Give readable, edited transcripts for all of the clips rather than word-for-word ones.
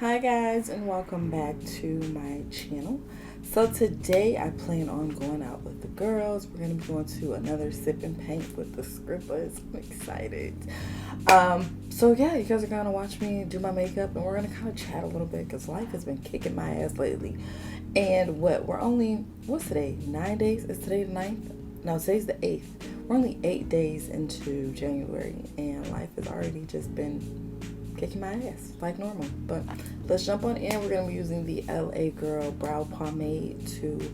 Hi guys, and welcome back to my channel. So today I plan on going out with the girls. We're going to be going to another sip and paint with the scribblers. I'm excited. So yeah, you guys are going to watch me do my makeup, and we're going to kind of chat a little bit because life has been kicking my ass lately. And what's today? 9 days? Is today the 9th? No, today's the 8th. We're only 8 days into January, and life has already just been kicking my ass like normal. But let's jump on in. We're going to be using the LA Girl brow pomade to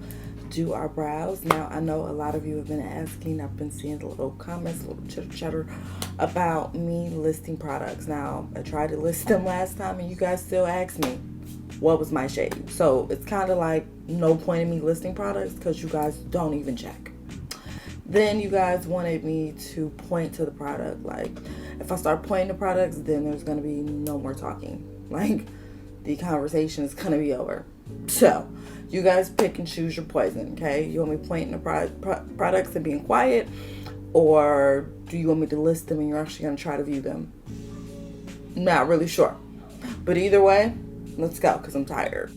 do our brows. Now, I know a lot of you have been asking. I've been seeing the little comments, little chitter chatter about me listing products. Now, I tried to list them last time, and you guys still ask me what was my shade. So it's kind of like no point in me listing products because you guys don't even check. Then you guys wanted me to point to the product. Like, if I start pointing to products, then there's going to be no more talking. Like, the conversation is going to be over. So, you guys pick and choose your poison, okay? You want me pointing to products and being quiet? Or do you want me to list them and you're actually going to try to view them? Not really sure. But either way, let's go because I'm tired.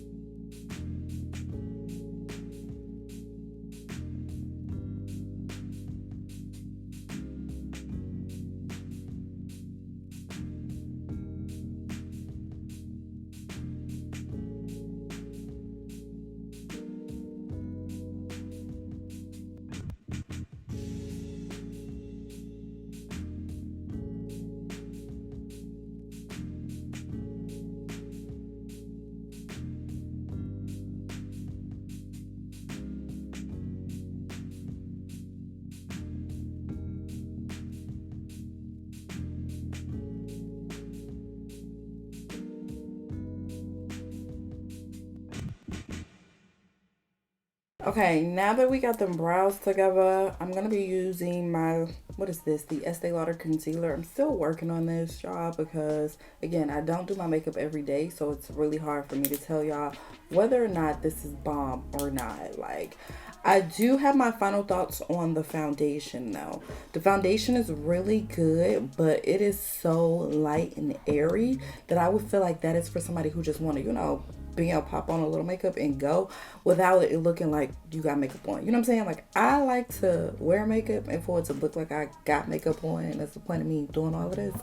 Okay, now that we got them brows together, I'm going to be using my, what is this? The Estee Lauder concealer. I'm still working on this, y'all, because, again, I don't do my makeup every day, so it's really hard for me to tell y'all whether or not this is bomb or not. Like, I do have my final thoughts on the foundation, though. The foundation is really good, but it is so light and airy that I would feel like that is for somebody who just want to, being able to pop on a little makeup and go without it looking like you got makeup on. You know what I'm saying? Like, I like to wear makeup and for it to look like I got makeup on, and that's the point of me doing all of this.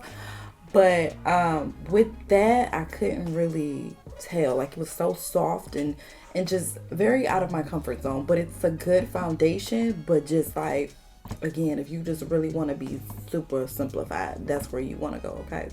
But with that, I couldn't really tell. Like, it was so soft and just very out of my comfort zone. But it's a good foundation, but just like, again, if you just really want to be super simplified, that's where you want to go, okay?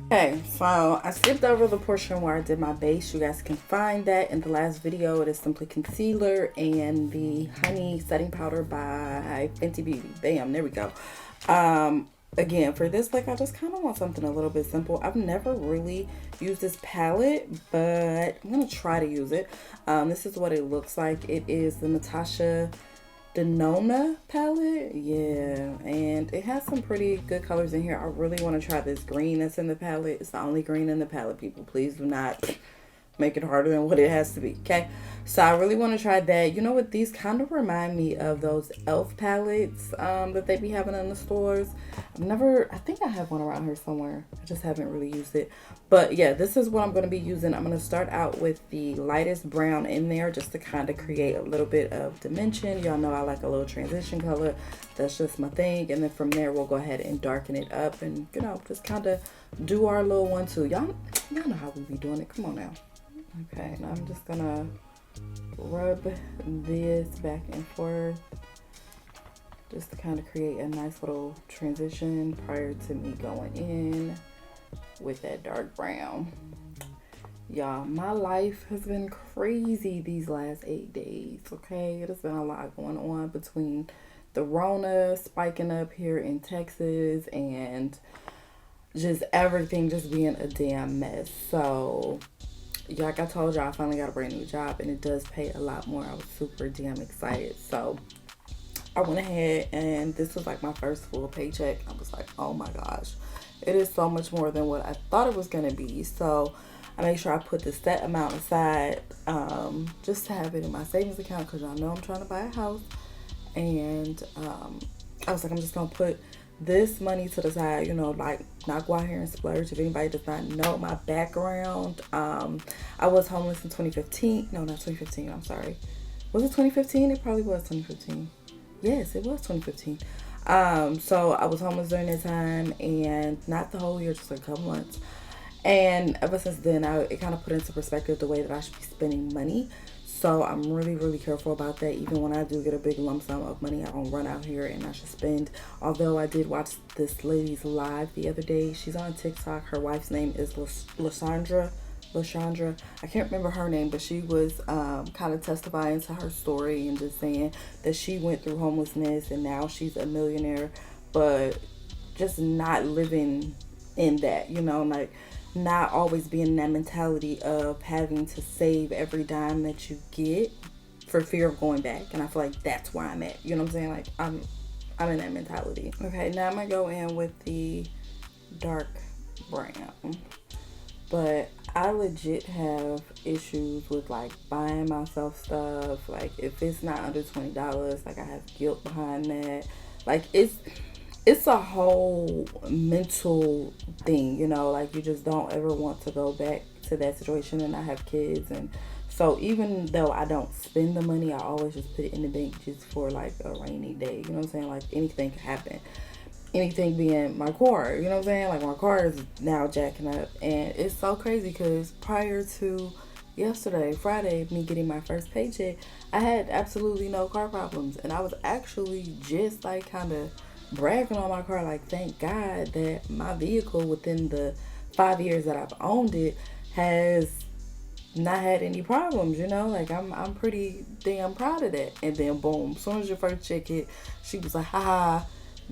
Okay, so I skipped over the portion where I did my base. You guys can find that in the last video. It is simply concealer and the honey setting powder by Fenty Beauty. Bam, there we go. again, for this look, I just kind of want something a little bit simple. I've never really used this palette, but I'm going to try to use it. This is what it looks like. It is the Natasha Denona palette. Yeah, and it has some pretty good colors in here. I really want to try this green that's in the palette. It's the only green in the palette, people. Please do not make it harder than what it has to be, okay? So I really want to try that. You know what? These kind of remind me of those e.l.f. palettes that they be having in the stores. I think I have one around here somewhere. I just haven't really used it. But yeah, this is what I'm going to be using. I'm going to start out with the lightest brown in there just to kind of create a little bit of dimension. Y'all know I like a little transition color. That's just my thing. And then from there, we'll go ahead and darken it up and, you know, just kind of do our little 1-2. Y'all know how we be doing it. Come on now. Okay, now I'm just gonna rub this back and forth just to kind of create a nice little transition prior to me going in with that dark brown. Y'all, my life has been crazy these last 8 days, okay? There's been a lot going on between the Rona spiking up here in Texas and just everything just being a damn mess. So yeah, like I told y'all, I finally got a brand new job and it does pay a lot more. I was super damn excited. So I went ahead and this was like my first full paycheck. I was like, oh my gosh, it is so much more than what I thought it was going to be. So I made sure I put the set amount aside just to have it in my savings account because y'all know I'm trying to buy a house. And I was like, I'm just going to put this money to the side, you know, like not go out here and splurge. If anybody does not know my background, I was homeless in 2015. No, not 2015. I'm sorry. Was it 2015? It probably was 2015. Yes, it was 2015. So I was homeless during that time, and not the whole year, just like a couple months. And ever since then, it kind of put into perspective the way that I should be spending money. So I'm really, really careful about that. Even when I do get a big lump sum of money, I don't run out here and I should spend. Although I did watch this lady's live the other day. She's on TikTok. Her wife's name is Lashandra. I can't remember her name, but she was kind of testifying to her story and just saying that she went through homelessness and now she's a millionaire, but just not living in that, you know, like not always being in that mentality of having to save every dime that you get for fear of going back. And I feel like that's where I'm at. You know what I'm saying? Like I'm in that mentality. Okay, now I'm gonna go in with the dark brown. But I legit have issues with like buying myself stuff. Like if it's not under $20, like I have guilt behind that. Like it's a whole mental thing, you know, like you just don't ever want to go back to that situation. And I have kids, and so even though I don't spend the money, I always just put it in the bank just for like a rainy day, you know what I'm saying? Like anything could happen. Anything being my car, you know what I'm saying? Like my car is now jacking up, and it's so crazy because prior to yesterday, Friday, me getting my first paycheck, I had absolutely no car problems, and I was actually just like kind of bragging on my car, like thank God that my vehicle within the 5 years that I've owned it has not had any problems, you know, like I'm pretty damn proud of that. And then boom, as soon as your first check hit, she was like, haha,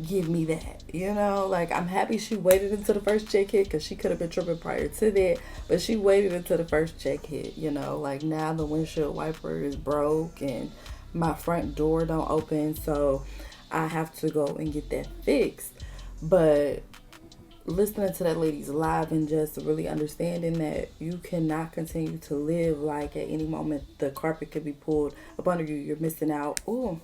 give me that, you know, like I'm happy she waited until the first check hit because she could have been tripping prior to that, but she waited until the first check hit, you know, like now the windshield wiper is broke and my front door don't open, so I have to go and get that fixed. But listening to that lady's live and just really understanding that you cannot continue to live like at any moment the carpet could be pulled up under you, you're missing out. Ooh,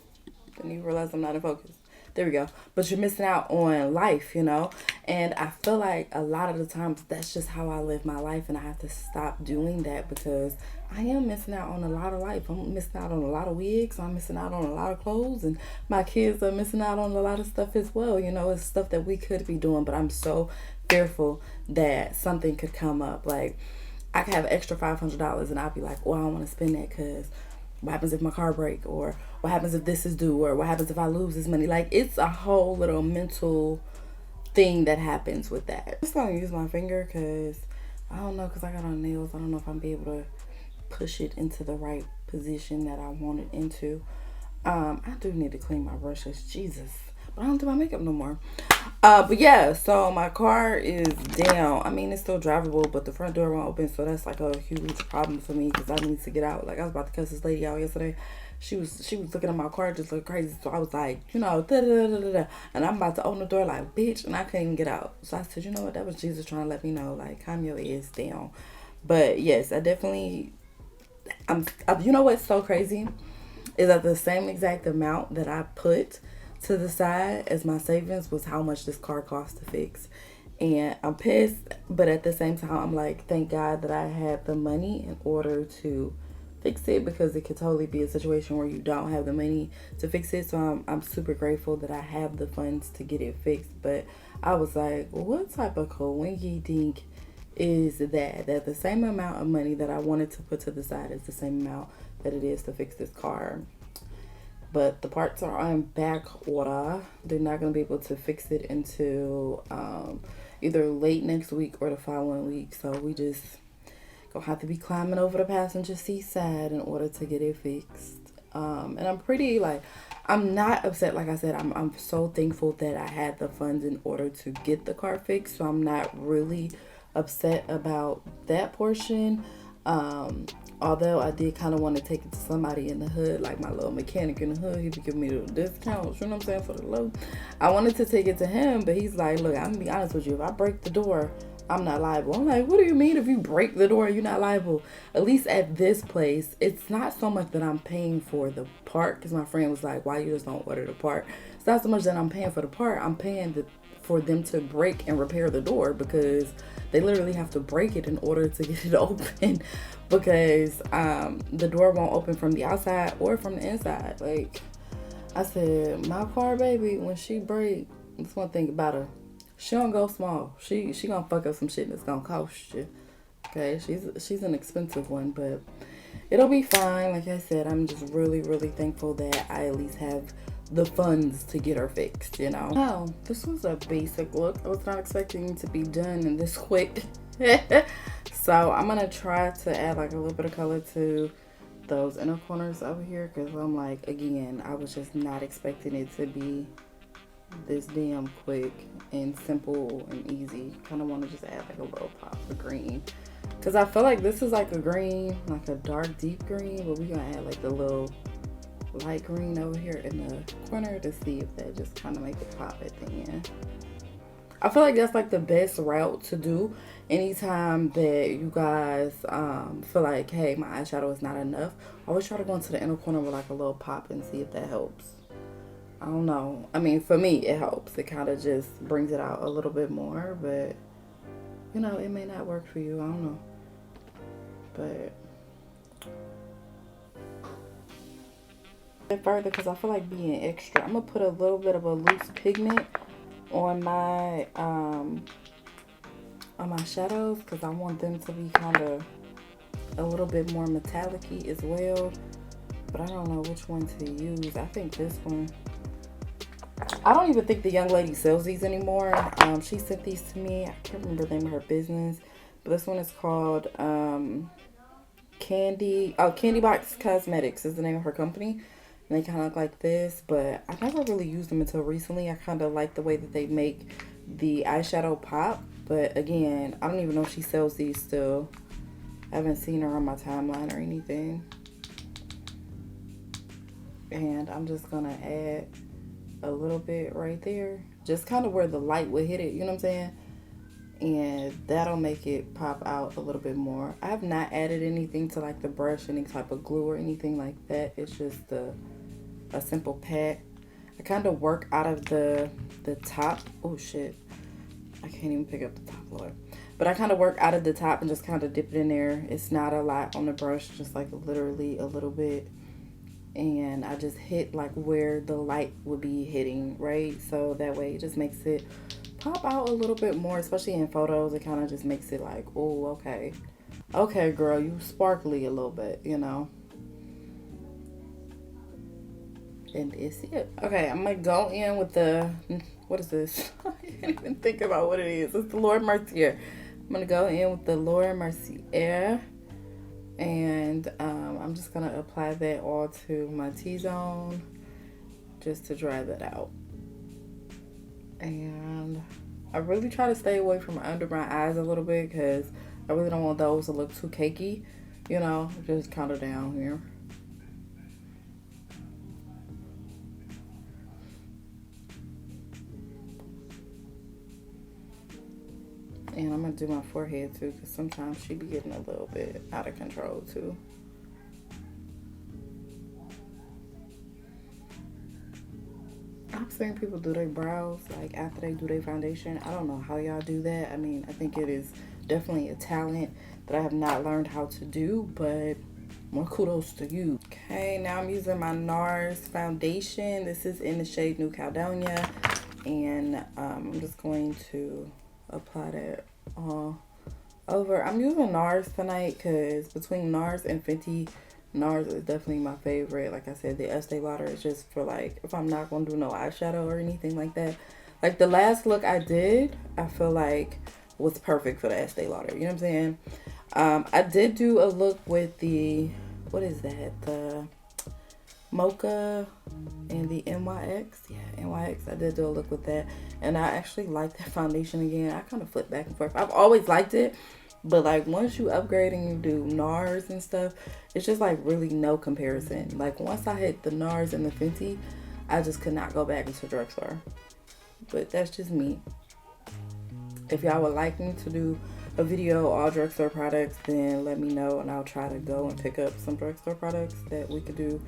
didn't even realize I'm not in focus. There we go. But you're missing out on life, you know? And I feel like a lot of the times that's just how I live my life, and I have to stop doing that because I am missing out on a lot of life. I'm missing out on a lot of wigs. I'm missing out on a lot of clothes, and my kids are missing out on a lot of stuff as well. You know, it's stuff that we could be doing, but I'm so fearful that something could come up. Like, I could have extra $500 and I'll be like, well, I don't want to spend that because what happens if my car break, or what happens if this is due, or what happens if I lose this money? Like, it's a whole little mental thing that happens with that. I'm just gonna use my finger because I don't know, because I got on nails. I don't know if I'm be able to push it into the right position that I want it into. I do need to clean my brushes, Jesus, but I don't do my makeup no more. But yeah, so my car is down. I mean, it's still drivable, but the front door won't open, so that's like a huge problem for me because I need to get out. Like I was about to cuss this lady out yesterday. She was looking at my car just look crazy. So I was like, da, da, da, da, da. And I'm about to open the door like, bitch, and I couldn't even get out. So I said, you know what? That was Jesus trying to let me know, like, calm your ass down. But yes, I definitely. You know what's so crazy is that the same exact amount that I put to the side as my savings was how much this car cost to fix. And I'm pissed, but at the same time, I'm like, thank God that I had the money in order to fix it, because it could totally be a situation where you don't have the money to fix it. So I'm super grateful that I have the funds to get it fixed. But I was like, what type of coinky dink is that the same amount of money that I wanted to put to the side is the same amount that it is to fix this car. But the parts are on back order. They're not going to be able to fix it until either late next week or the following week. So we just gonna have to be climbing over the passenger seat side in order to get it fixed. And I'm pretty like, I'm not upset. Like I said, I'm so thankful that I had the funds in order to get the car fixed. So I'm not really upset about that portion. Although I did kind of want to take it to somebody in the hood, like my little mechanic in the hood. He would give me the discounts, you know what I'm saying, for the low. I wanted to take it to him, but he's like, look, I'm going to be honest with you. If I break the door, I'm not liable. I'm like, what do you mean if you break the door, you're not liable? At least at this place, it's not so much that I'm paying for the part, because my friend was like, why you just don't order the part? It's not so much that I'm paying for the part. I'm paying for them to break and repair the door, because they literally have to break it in order to get it open, because the door won't open from the outside or from the inside. Like I said, my car, baby, when she break, that's one thing about her. She don't go small. She gonna fuck up some shit that's gonna cost you. Okay, she's an expensive one, but it'll be fine. Like I said, I'm just really, really thankful that I at least have the funds to get her fixed, you know. Now, this was a basic look. I was not expecting to be done in this quick. So I'm gonna try to add like a little bit of color to those inner corners over here, because I'm like, again, I was just not expecting it to be this damn quick and simple and easy. Kind of want to just add like a little pop of green, because I feel like this is like a green, like a dark deep green, but we're gonna add like the little light green over here in the corner to see if that just kind of make it pop at the end. I feel like that's like the best route to do anytime that you guys feel like, hey, my eyeshadow is not enough. Always try to go into the inner corner with like a little pop and see if that helps. I don't know. I mean, for me, it helps. It kind of just brings it out a little bit more, but you know, it may not work for you. I don't know. But further, because I feel like being extra, I'm gonna put a little bit of a loose pigment on my shadows, because I want them to be kind of a little bit more metallic-y as well. But I don't know which one to use. I think this one. I don't even think the young lady sells these anymore. She sent these to me. I can't remember the name of her business, but this one is called Candy Box Cosmetics is the name of her company. And they kind of look like this, but I never really used them until recently. I kind of like the way that they make the eyeshadow pop, but again, I don't even know if she sells these still. I haven't seen her on my timeline or anything. And I'm just gonna add a little bit right there, just kind of where the light would hit it, you know what I'm saying? And that'll make it pop out a little bit more. I have not added anything to like the brush, any type of glue or anything like that. It's just a simple pat. I kind of work out of the top. Oh shit, I can't even pick up the top, Lord. But I kind of work out of the top and just kind of dip it in there. It's not a lot on the brush, just like literally a little bit. And I just hit like where the light would be hitting, right? So that way it just makes it pop out a little bit more, especially in photos. It kind of just makes it like, oh, okay. Okay, girl, you sparkly a little bit, you know? And it's it. Okay, I'm going to go in with the, what is this? I can't even think about what it is. It's the Laura Mercier. I'm going to go in with the Laura Mercier. And I'm just going to apply that all to my T-zone just to dry that out. And I really try to stay away from under my eyes a little bit because I really don't want those to look too cakey. You know, just kind of down here. And I'm going to do my forehead too because sometimes she be getting a little bit out of control too. I've seen people do their brows like after they do their foundation. I don't know how y'all do that. I mean, I think it is definitely a talent that I have not learned how to do, but more kudos to you. Okay, now I'm using my NARS foundation. This is in the shade New Caledonia, and I'm just going to apply that all over. I'm using NARS tonight because between NARS and Fenty, NARS is definitely my favorite. Like I said, the Estee Lauder is just for like if I'm not gonna do no eyeshadow or anything like that. Like the last look I did, I feel like was perfect for the Estee Lauder. You know what I'm saying? I did do a look with the, what is that? The Mocha and the NYX. Yeah, NYX. I did do a look with that. And I actually like that foundation again. I kind of flip back and forth. I've always liked it. But like once you upgrade and you do NARS and stuff, it's just like really no comparison. Like once I hit the NARS and the Fenty, I just could not go back into drugstore. But that's just me. If y'all would like me to do a video all drugstore products, then let me know and I'll try to go and pick up some drugstore products that we could do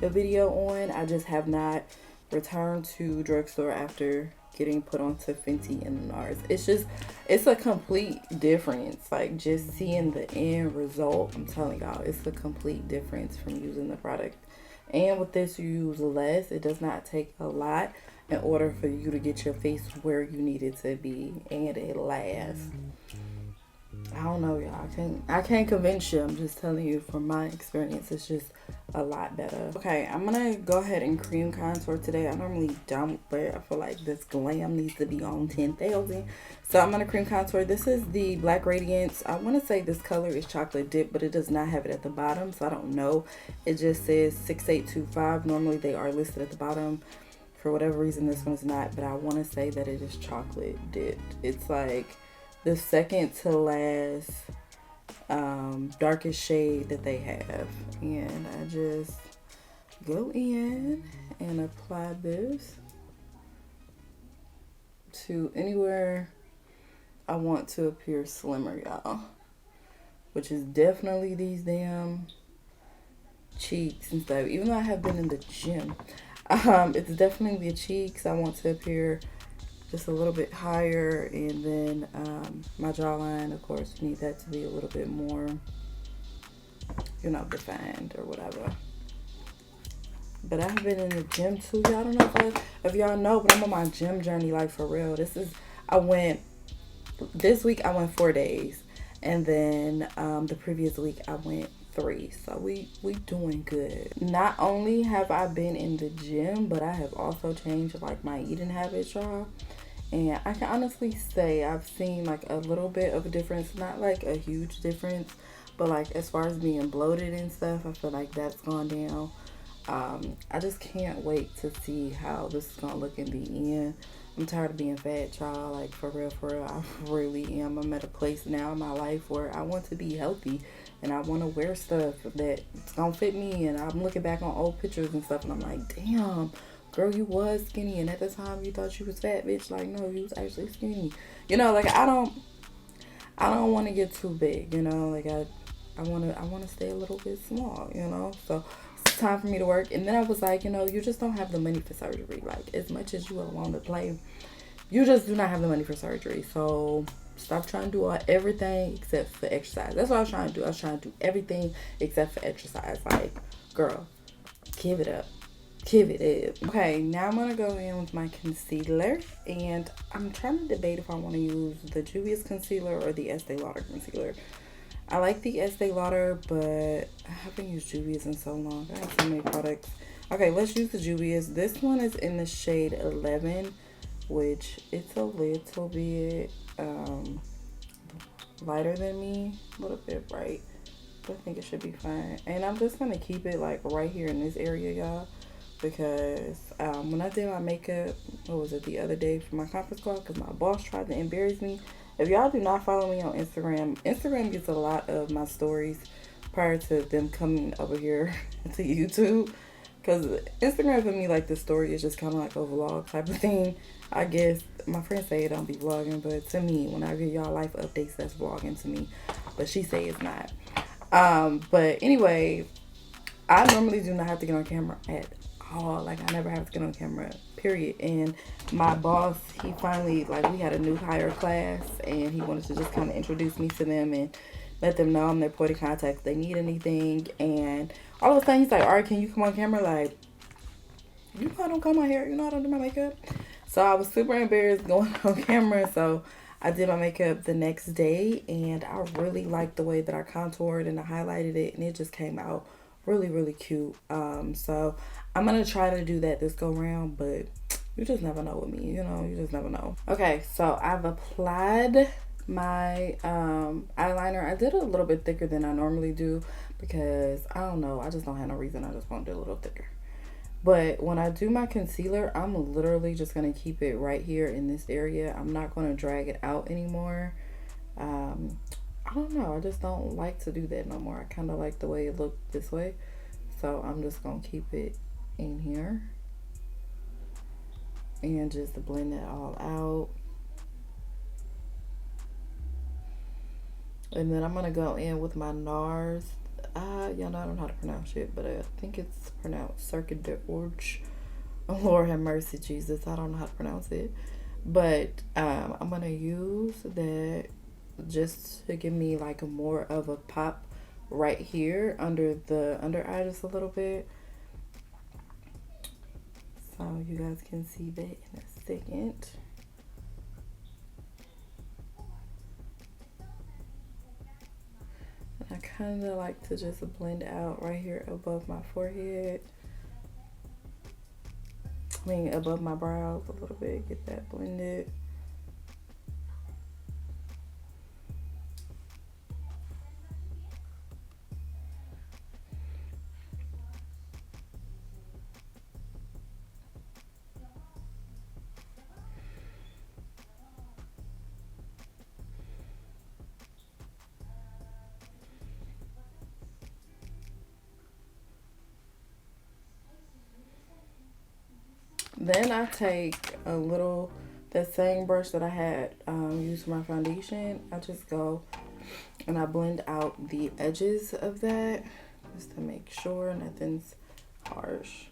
a video on. I just have not returned to drugstore after getting put onto Fenty and NARS. It's a complete difference. Like just seeing the end result, I'm telling y'all, it's a complete difference from using the product. And with this, you use less. It does not take a lot in order for you to get your face where you need it to be, and it lasts. I don't know, y'all. I can't convince you. I'm just telling you from my experience, it's just a lot better. Okay, I'm gonna go ahead and cream contour today. I normally don't, but I feel like this glam needs to be on 10,000. So I'm gonna cream contour. This is the Black Radiance. I want to say this color is chocolate dip, but it does not have it at the bottom, so I don't know. It just says 6825. Normally they are listed at the bottom. For whatever reason, this one's not, but I want to say that it is chocolate dipped. It's like the second to last darkest shade that they have, and I just go in and apply this to anywhere I want to appear slimmer, y'all, which is definitely these damn cheeks and stuff. Even though I have been in the gym, it's definitely the cheeks. I want to appear just a little bit higher, and then my jawline, of course, you need that to be a little bit more, you know, defined or whatever. But I've been in the gym too. Y'all don't know if y'all know, but I'm on my gym journey, like for real. This week I went 4 days, and then the previous week I went 3. So we doing good. Not only have I been in the gym, but I have also changed like my eating habits, y'all. And I can honestly say I've seen like a little bit of a difference, not like a huge difference, but like as far as being bloated and stuff, I feel like that's gone down. I just can't wait to see how this is gonna look in the end. I'm tired of being fat, y'all. Like for real, I really am. I'm at a place now in my life where I want to be healthy and I want to wear stuff that's gonna fit me. And I'm looking back on old pictures and stuff, and I'm like, damn, girl, you was skinny, and at the time you thought you was fat, bitch. Like, no, you was actually skinny. You know, like I don't want to get too big. You know, like I want to stay a little bit small. You know, so it's time for me to work. And then I was like, you know, you just don't have the money for surgery. Like, as much as you want to play, you just do not have the money for surgery. So stop trying to do everything except for exercise. That's what I was trying to do. I was trying to do everything except for exercise. Like, girl, give it up. Give it up. Okay, now I'm gonna go in with my concealer, and I'm trying to debate if I want to use the Juvia's concealer or the Estee Lauder concealer. I like the Estee Lauder, but I haven't used Juvia's in so long. I have so many products. Okay, let's use the Juvia's. This one is in the shade 11, which it's a little bit lighter than me, a little bit bright, but I think it should be fine. And I'm just gonna keep it like right here in this area, y'all. because when I did my makeup, what was it, the other day for my conference call, because my boss tried to embarrass me. If y'all do not follow me on Instagram, Instagram gets a lot of my stories prior to them coming over here to YouTube. Because Instagram for me, like, the story is just kind of like a vlog type of thing. I guess my friends say it don't be vlogging, but to me, when I give y'all life updates, that's vlogging to me. But she say it's not. But anyway, I normally do not have to get on camera at all. Like, I never have to get on camera, period. And my boss, he finally, like, we had a new hire class, and he wanted to just kind of introduce me to them and let them know I'm their point of contact if they need anything. And all of a sudden, he's like, all right, can you come on camera? Like, you know I don't cut my hair. You know I don't do my makeup. So I was super embarrassed going on camera. So I did my makeup the next day, and I really liked the way that I contoured and I highlighted it, and it just came out really, really cute. So I'm going to try to do that this go round, but you just never know with me. You know, you just never know. Okay, so I've applied my eyeliner. I did it a little bit thicker than I normally do because I don't know, I just don't have no reason. I just want to do a little thicker. But when I do my concealer, I'm literally just going to keep it right here in this area. I'm not going to drag it out anymore. I don't know, I just don't like to do that no more. I kind of like the way it looked this way, so I'm just going to keep it in here and just blend it all out. And then I'm going to go in with my NARS. Y'all know I don't know how to pronounce it, but I think it's pronounced Circuit de Orge. Oh, Lord have mercy, Jesus. I don't know how to pronounce it. But I'm going to use that just to give me like more of a pop right here under the under eye just a little bit. So you guys can see that in a second. I kind of like to just blend out right here above my forehead. I mean, above my brows a little bit, get that blended. Then I take a little, that same brush that I had used for my foundation. I just go and I blend out the edges of that just to make sure nothing's harsh.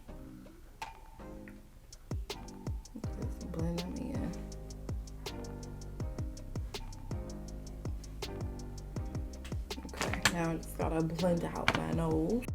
Just blend them in. Okay, now I just gotta blend out my nose.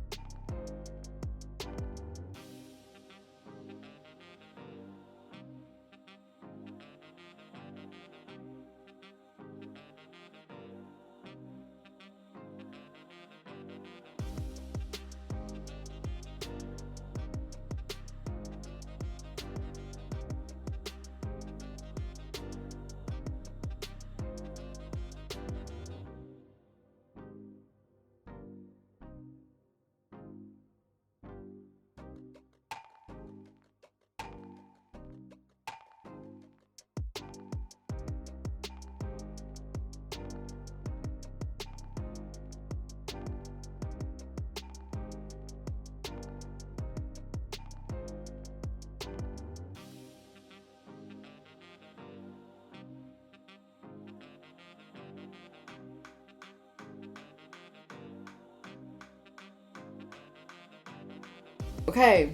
Okay,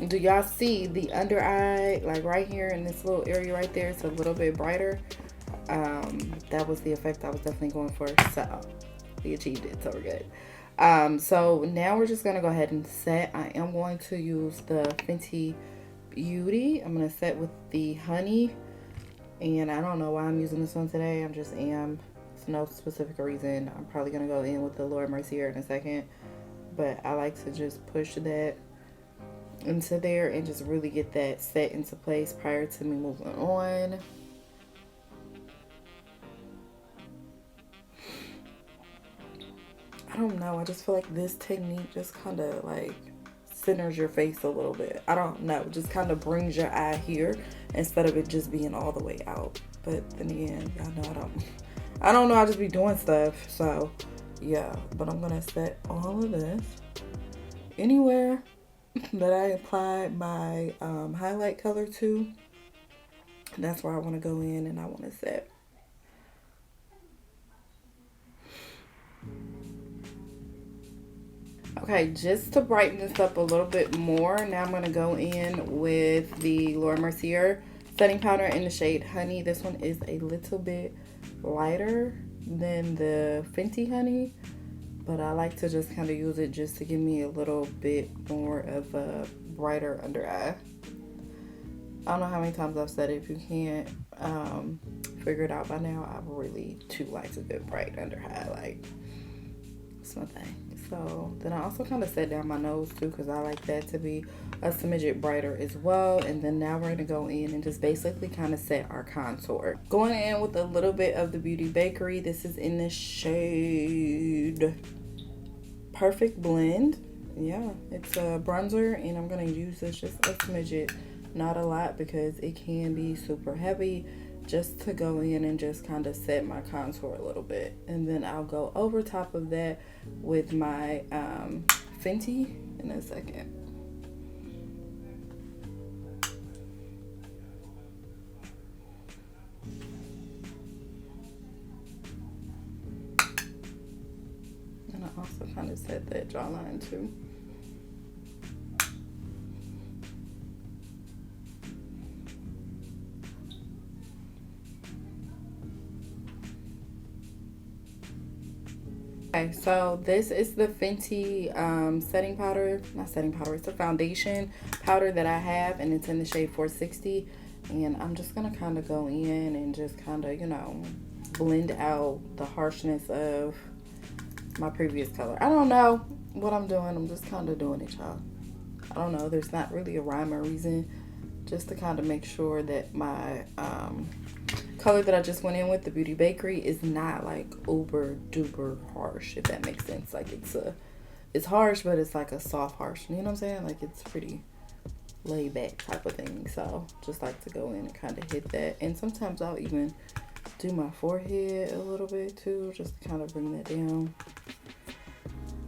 do y'all see the under eye, like right here in this little area right there? It's a little bit brighter. That was the effect I was definitely going for, so we achieved it, so we're good. So now we're just gonna go ahead and set. I am going to use the Fenty Beauty. I'm gonna set with the Honey, and I don't know why I'm using this one today. I'm just am. It's no specific reason. I'm probably gonna go in with the Lord Mercy here in a second, but I like to just push that into there and just really get that set into place prior to me moving on. I don't know, I just feel like this technique just kind of like centers your face a little bit. I don't know, just kind of brings your eye here instead of it just being all the way out. But then again, y'all know I don't know, I just be doing stuff. So yeah, but I'm gonna set all of this anywhere that I applied my highlight color to. That's where I want to go in and I want to set. Okay, just to brighten this up a little bit more, now I'm going to go in with the Laura Mercier setting powder in the shade Honey. This one is a little bit lighter than the Fenty Honey, but I like to just kind of use it just to give me a little bit more of a brighter under eye. I don't know how many times I've said it. If you can't figure it out by now, I really too like a good bright under highlight. It's my thing. So then I also kind of set down my nose too, because I like that to be a smidget brighter as well. And then now we're going to go in and just basically kind of set our contour. Going in with a little bit of the Beauty Bakery. This is in the shade Perfect Blend. Yeah, it's a bronzer, and I'm going to use this just a smidget, not a lot, because it can be super heavy, just to go in and just kind of set my contour a little bit. And then I'll go over top of that with my Fenty in a second. And I also kind of set that jawline too. Okay, so this is the Fenty setting powder, not setting powder, it's a foundation powder that I have, and it's in the shade 460. And I'm just gonna kind of go in and just kind of, you know, blend out the harshness of my previous color. I don't know what I'm doing, I'm just kind of doing it, y'all. I don't know, there's not really a rhyme or reason, just to kind of make sure that my color that I just went in with, the Beauty Bakery, is not like uber duper harsh, if that makes sense. Like it's harsh, but it's like a soft harsh, you know what I'm saying? Like it's pretty laid back type of thing. So just like to go in and kind of hit that. And sometimes I'll even do my forehead a little bit too, just to kind of bring that down,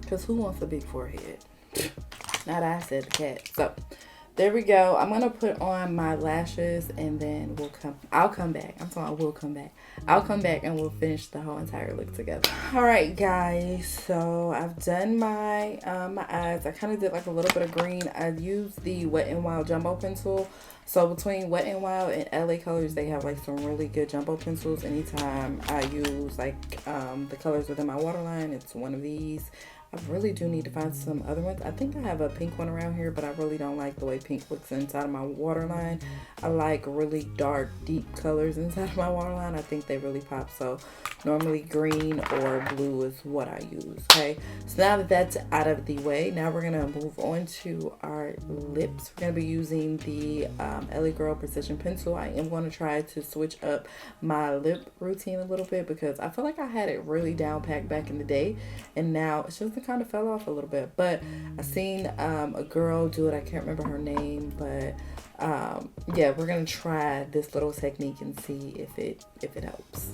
because who wants a big forehead? Not I, said the cat. So there we go. I'm gonna put on my lashes, and then I'll come back. I'm talking we'll come back. I'll come back and we'll finish the whole entire look together. All right, guys. So I've done my my eyes. I kind of did like a little bit of green. I used the Wet n Wild jumbo pencil. So between Wet n Wild and LA Colors, they have like some really good jumbo pencils. Anytime I use like the colors within my Waterline, it's one of these. I really do need to find some other ones. I think I have a pink one around here, but I really don't like the way pink looks inside of my Waterline. I like really dark, deep colors inside of my Waterline. I think they really pop. So normally green or blue is what I use, okay? So now that that's out of the way, now we're going to move on to our lips. We're going to be using the LA Girl Precision Pencil. I am going to try to switch up my lip routine a little bit, because I feel like I had it really down packed back in the day, and now it's just kind of fell off a little bit. But I seen a girl do it, I can't remember her name, but yeah, we're gonna try this little technique and see if it helps.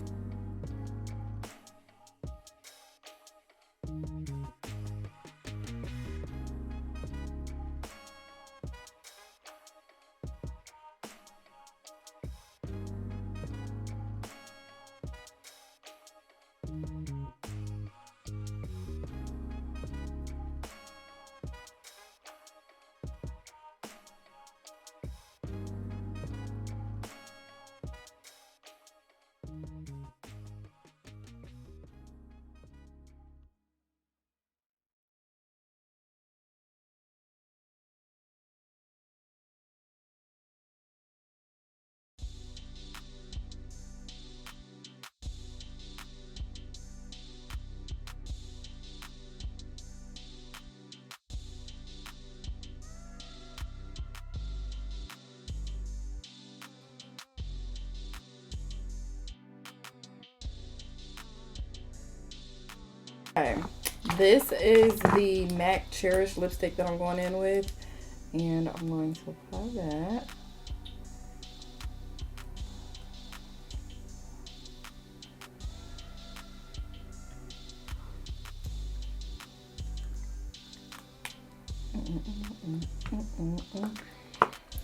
Okay, this is the MAC Cherish lipstick that I'm going in with. And I'm going to apply that.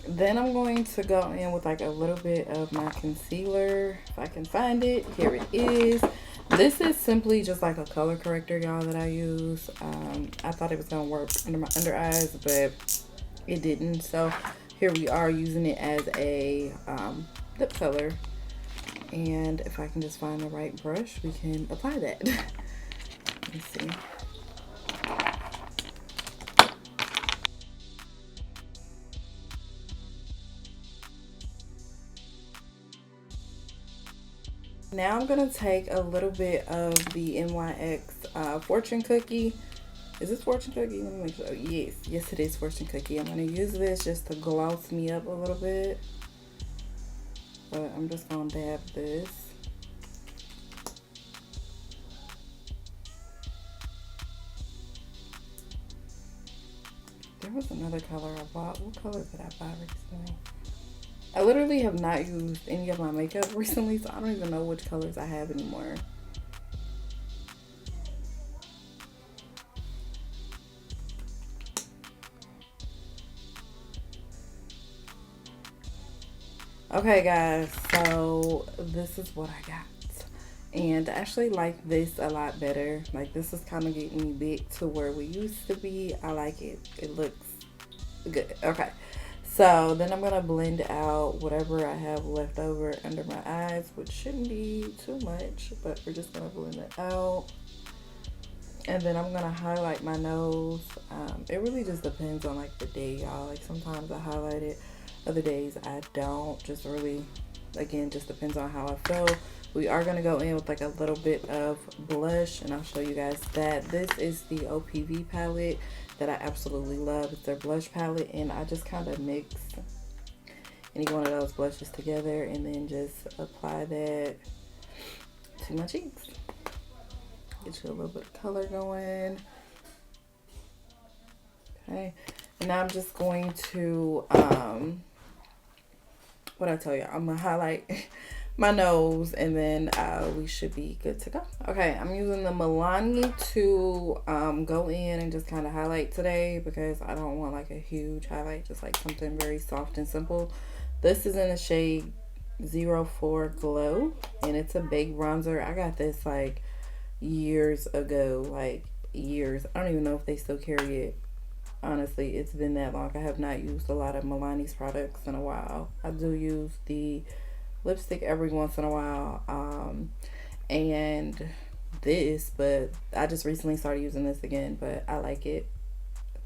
Then I'm going to go in with like a little bit of my concealer, if I can find it. Here it is. This is simply just like a color corrector, y'all, that I use. I thought it was gonna work under my under eyes, but it didn't. So here we are using it as a lip color. And if I can just find the right brush, we can apply that. Let's see. Now I'm gonna take a little bit of the NYX fortune cookie. Is this fortune cookie? Let me make sure. Yes it is fortune cookie. I'm gonna use this just to gloss me up a little bit. But I'm just gonna dab this. There was another color I bought. What color did I buy recently? I literally have not used any of my makeup recently, so I don't even know which colors I have anymore. Okay guys, so this is what I got. And I actually like this a lot better. Like, this is kind of getting me big to where we used to be. I like it. It looks good. Okay. So then I'm going to blend out whatever I have left over under my eyes, which shouldn't be too much, but we're just going to blend it out. And then I'm going to highlight my nose. It really just depends on like the day, y'all. Like, sometimes I highlight it, other days I don't. Just really, again, just depends on how I feel. We are going to go in with like a little bit of blush, and I'll show you guys that. This is the OPV palette that I absolutely love. It's their blush palette, and I just kind of mix any one of those blushes together and then just apply that to my cheeks. Get you a little bit of color going. Okay, and now I'm just going to, what I tell you, I'm going to highlight my nose, and then we should be good to go. Okay, I'm using the Milani to go in and just kind of highlight today, because I don't want like a huge highlight, just like something very soft and simple. This is in the shade 04 Glow, and it's a big bronzer. I got this like years ago, like years. I don't even know if they still carry it. Honestly, it's been that long. I have not used a lot of Milani's products in a while. I do use the lipstick every once in a while, and this, but I just recently started using this again, but I like it,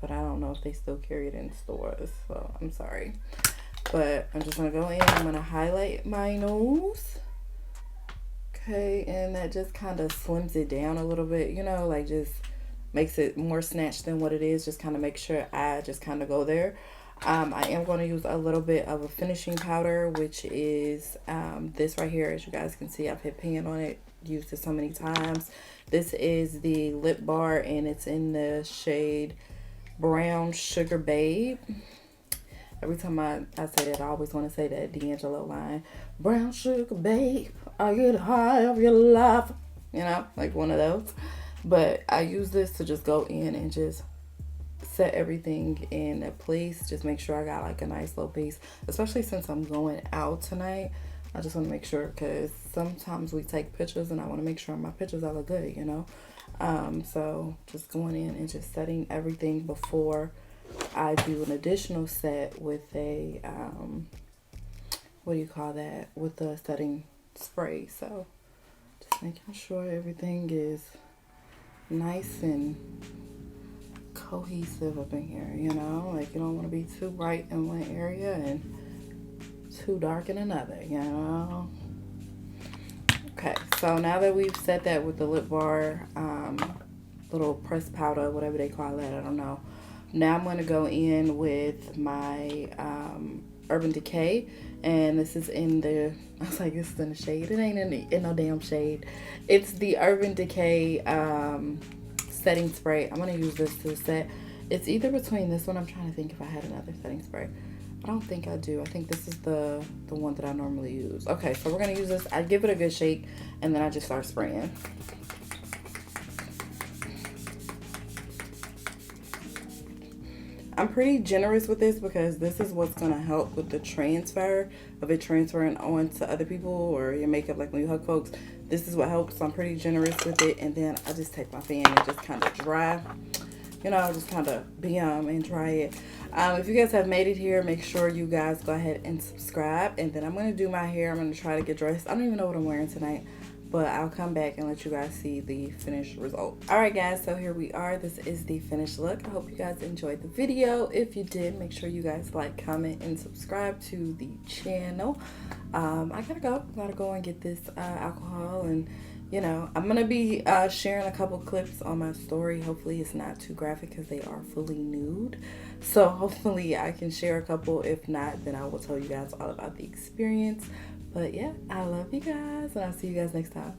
but I don't know if they still carry it in stores, so I'm sorry. But I'm just gonna go in, I'm gonna highlight my nose. Okay, and that just kind of slims it down a little bit, you know, like just makes it more snatched than what it is. Just kind of make sure I just kind of go there. I am going to use a little bit of a finishing powder, which is this right here. As you guys can see, I've hit pan on it, used it so many times. This is the lip bar, and it's in the shade Brown Sugar Babe. Every time I say that, I always want to say that D'Angelo line. Brown Sugar Babe, I get high of your life. You know, like one of those. But I use this to just go in and just set everything in a place. Just make sure I got like a nice low base, especially since I'm going out tonight. I just want to make sure, because sometimes we take pictures and I want to make sure my pictures all look good, you know. So just going in and just setting everything before I do an additional set with a what do you call that, with a setting spray. So just making sure everything is nice and cohesive up in here, you know, like you don't want to be too bright in one area and too dark in another, you know. Okay, so now that we've set that with the lip bar, little pressed powder, whatever they call that, I don't know. Now I'm going to go in with my Urban Decay, and this is in the, I was like, this is in the shade. It ain't in no damn shade. It's the Urban Decay setting spray. I'm going to use this to set It's either between this one. I'm trying to think if I had another setting spray. I don't think I do. I think this is the one that I normally use. Okay, so we're going to use this. I give it a good shake, and then I just start spraying. I'm pretty generous with this because this is what's going to help with the transfer of it transferring on to other people or your makeup, like when you hug folks. This is what helps. So I'm pretty generous with it, and then I just take my fan and just kind of dry. You know, just kind of bam and dry it. If you guys have made it here, make sure you guys go ahead and subscribe. And then I'm going to do my hair. I'm going to try to get dressed. I don't even know what I'm wearing tonight, but I'll come back and let you guys see the finished result. Alright guys, so here we are. This is the finished look. I hope you guys enjoyed the video. If you did, make sure you guys like, comment, and subscribe to the channel. I gotta go and get this alcohol, and you know, I'm gonna be sharing a couple clips on my story. Hopefully it's not too graphic because they are fully nude. So hopefully I can share a couple. If not, then I will tell you guys all about the experience. But yeah, I love you guys, and I'll see you guys next time.